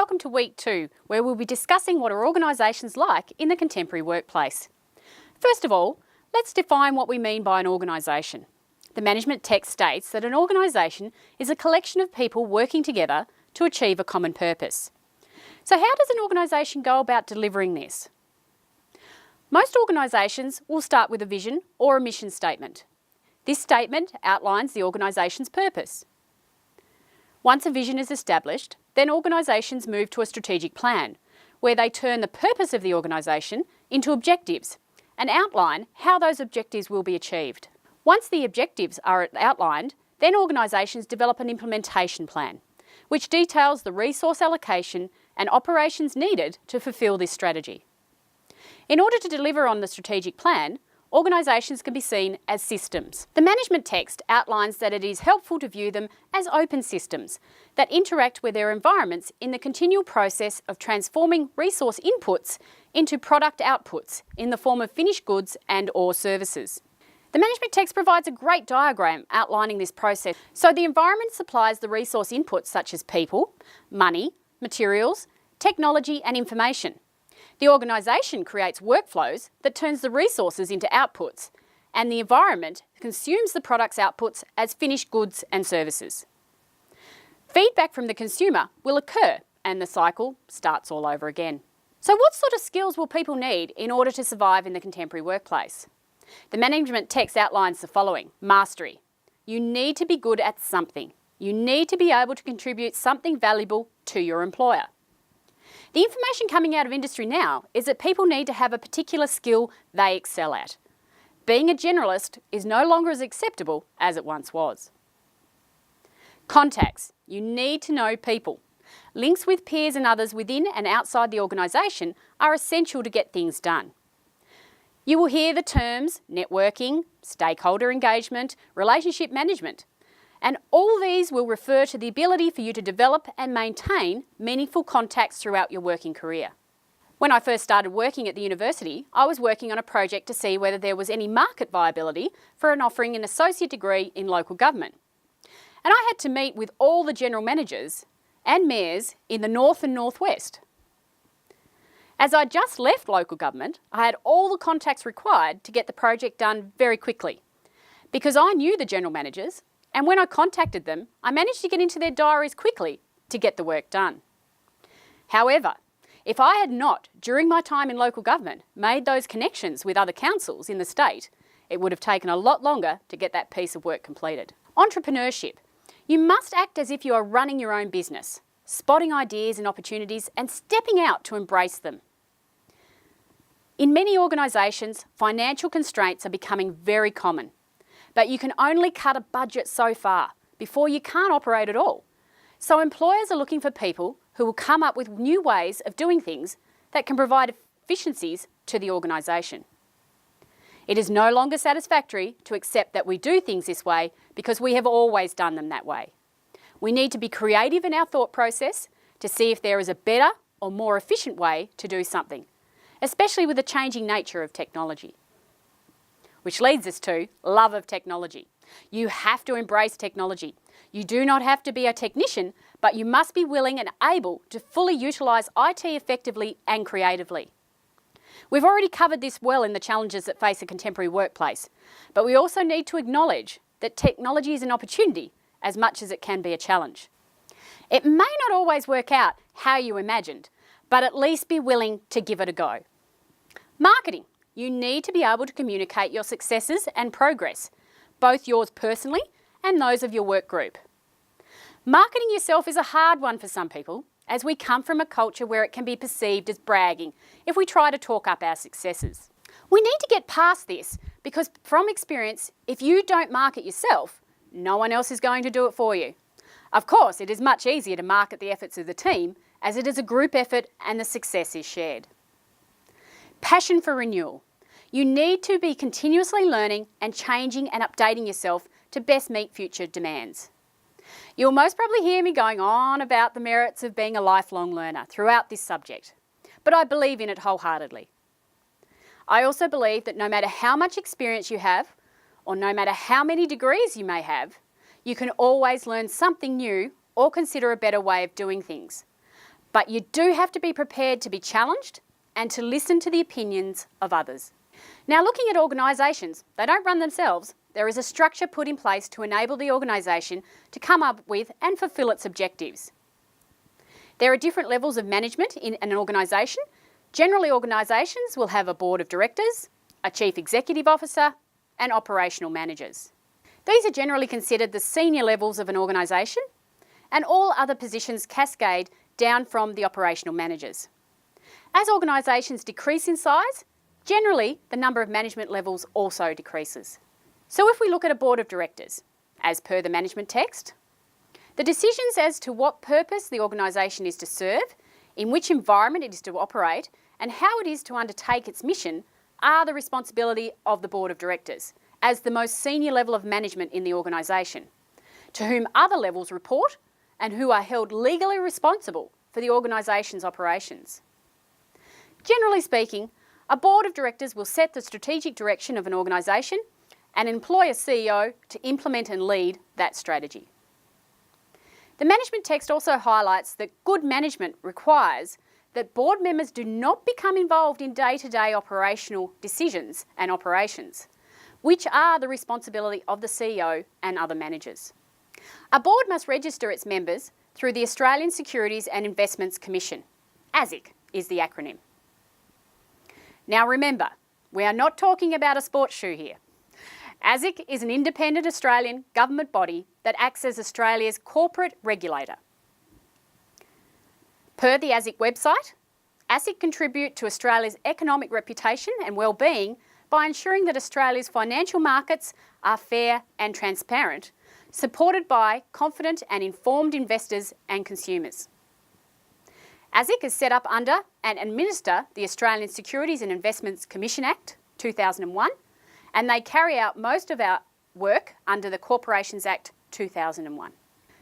welcome to Week 2, where we'll be discussing what are organisations like in the contemporary workplace. First of all, let's define what we mean by an organisation. The management text states that an organisation is a collection of people working together to achieve a common purpose. So how does an organisation go about delivering this? Most organisations will start with a vision or a mission statement. This statement outlines the organisation's purpose. Once a vision is established, then organisations move to a strategic plan, where they turn the purpose of the organisation into objectives and outline how those objectives will be achieved. Once the objectives are outlined, then organisations develop an implementation plan, which details the resource allocation and operations needed to fulfil this strategy. In order to deliver on the strategic plan, organisations can be seen as systems. The management text outlines that it is helpful to view them as open systems that interact with their environments in the continual process of transforming resource inputs into product outputs in the form of finished goods and/or services. The management text provides a great diagram outlining this process. So the environment supplies the resource inputs such as people, money, materials, technology and information. The organisation creates workflows that turns the resources into outputs, and the environment consumes the product's outputs as finished goods and services. Feedback from the consumer will occur and the cycle starts all over again. So what sort of skills will people need in order to survive in the contemporary workplace? The management text outlines the following. Mastery. You need to be good at something. You need to be able to contribute something valuable to your employer. The information coming out of industry now is that people need to have a particular skill they excel at. Being a generalist is no longer as acceptable as it once was. Contacts. You need to know people. Links with peers and others within and outside the organisation are essential to get things done. You will hear the terms networking, stakeholder engagement, relationship management. And all these will refer to the ability for you to develop and maintain meaningful contacts throughout your working career. When I first started working at the university, I was working on a project to see whether there was any market viability for offering an associate degree in local government. And I had to meet with all the general managers and mayors in the north and northwest. As I just left local government, I had all the contacts required to get the project done very quickly. Because I knew the general managers, and when I contacted them, I managed to get into their diaries quickly to get the work done. However, if I had not, during my time in local government, made those connections with other councils in the state, it would have taken a lot longer to get that piece of work completed. Entrepreneurship. You must act as if you are running your own business, spotting ideas and opportunities and stepping out to embrace them. In many organisations, financial constraints are becoming very common. But you can only cut a budget so far before you can't operate at all. So employers are looking for people who will come up with new ways of doing things that can provide efficiencies to the organisation. It is no longer satisfactory to accept that we do things this way because we have always done them that way. We need to be creative in our thought process to see if there is a better or more efficient way to do something, especially with the changing nature of technology. Which leads us to love of technology. You have to embrace technology. You do not have to be a technician, but you must be willing and able to fully utilise IT effectively and creatively. We've already covered this well in the challenges that face a contemporary workplace, but we also need to acknowledge that technology is an opportunity as much as it can be a challenge. It may not always work out how you imagined, but at least be willing to give it a go. Marketing. You need to be able to communicate your successes and progress, both yours personally and those of your work group. Marketing yourself is a hard one for some people, as we come from a culture where it can be perceived as bragging if we try to talk up our successes. We need to get past this because from experience, if you don't market yourself, no one else is going to do it for you. Of course, it is much easier to market the efforts of the team as it is a group effort and the success is shared. Passion for renewal. You need to be continuously learning and changing and updating yourself to best meet future demands. You'll most probably hear me going on about the merits of being a lifelong learner throughout this subject, but I believe in it wholeheartedly. I also believe that no matter how much experience you have, or no matter how many degrees you may have, you can always learn something new or consider a better way of doing things. But you do have to be prepared to be challenged and to listen to the opinions of others. Now, looking at organisations, they don't run themselves. There is a structure put in place to enable the organisation to come up with and fulfil its objectives. There are different levels of management in an organisation. Generally, organisations will have a board of directors, a chief executive officer, and operational managers. These are generally considered the senior levels of an organisation, and all other positions cascade down from the operational managers. As organisations decrease in size, generally the number of management levels also decreases. So if we look at a board of directors, as per the management text, the decisions as to what purpose the organisation is to serve, in which environment it is to operate, and how it is to undertake its mission are the responsibility of the board of directors, as the most senior level of management in the organisation, to whom other levels report and who are held legally responsible for the organisation's operations. Generally speaking, a board of directors will set the strategic direction of an organisation and employ a CEO to implement and lead that strategy. The management text also highlights that good management requires that board members do not become involved in day-to-day operational decisions and operations, which are the responsibility of the CEO and other managers. A board must register its members through the Australian Securities and Investments Commission. ASIC is the acronym. Now remember, we are not talking about a sports shoe here. ASIC is an independent Australian government body that acts as Australia's corporate regulator. Per the ASIC website, ASIC contribute to Australia's economic reputation and well-being by ensuring that Australia's financial markets are fair and transparent, supported by confident and informed investors and consumers. ASIC is set up under and administer the Australian Securities and Investments Commission Act 2001, and they carry out most of our work under the Corporations Act 2001.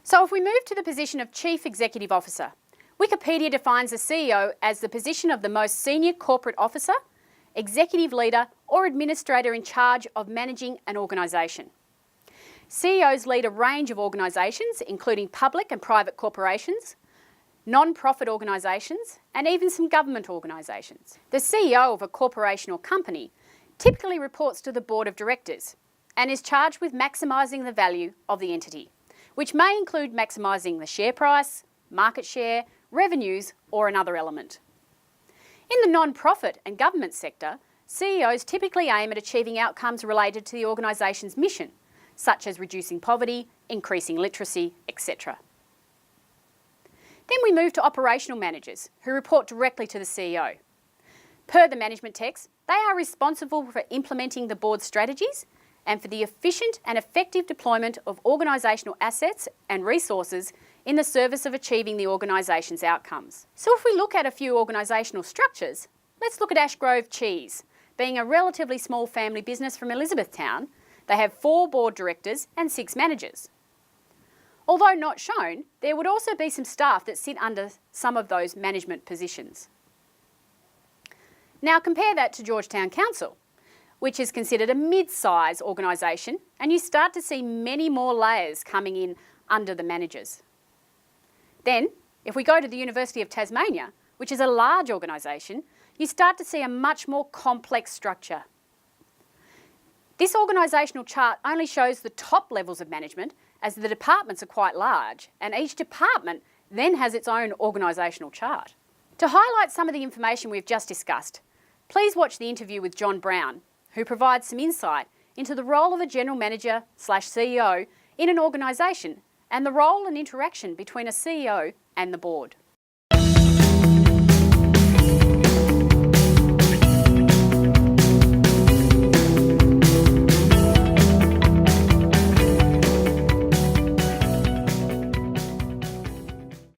So if we move to the position of Chief Executive Officer, Wikipedia defines the CEO as the position of the most senior corporate officer, executive leader or administrator in charge of managing an organisation. CEOs lead a range of organisations, including public and private corporations, non-profit organisations, and even some government organisations. The CEO of a corporation or company typically reports to the board of directors and is charged with maximising the value of the entity, which may include maximising the share price, market share, revenues, or another element. In the non-profit and government sector, CEOs typically aim at achieving outcomes related to the organisation's mission, such as reducing poverty, increasing literacy, etc. Then we move to operational managers, who report directly to the CEO. Per the management text, they are responsible for implementing the board's strategies and for the efficient and effective deployment of organisational assets and resources in the service of achieving the organisation's outcomes. So if we look at a few organisational structures, let's look at Ashgrove Cheese. Being a relatively small family business from Elizabethtown, they have 4 board directors and 6 managers. Although not shown, there would also be some staff that sit under some of those management positions. Now compare that to Georgetown Council, which is considered a mid-size organisation, and you start to see many more layers coming in under the managers. Then, if we go to the University of Tasmania, which is a large organisation, you start to see a much more complex structure. This organisational chart only shows the top levels of management, as the departments are quite large, and each department then has its own organisational chart. To highlight some of the information we've just discussed, please watch the interview with John Brown, who provides some insight into the role of a general manager/CEO in an organisation and the role and interaction between a CEO and the board.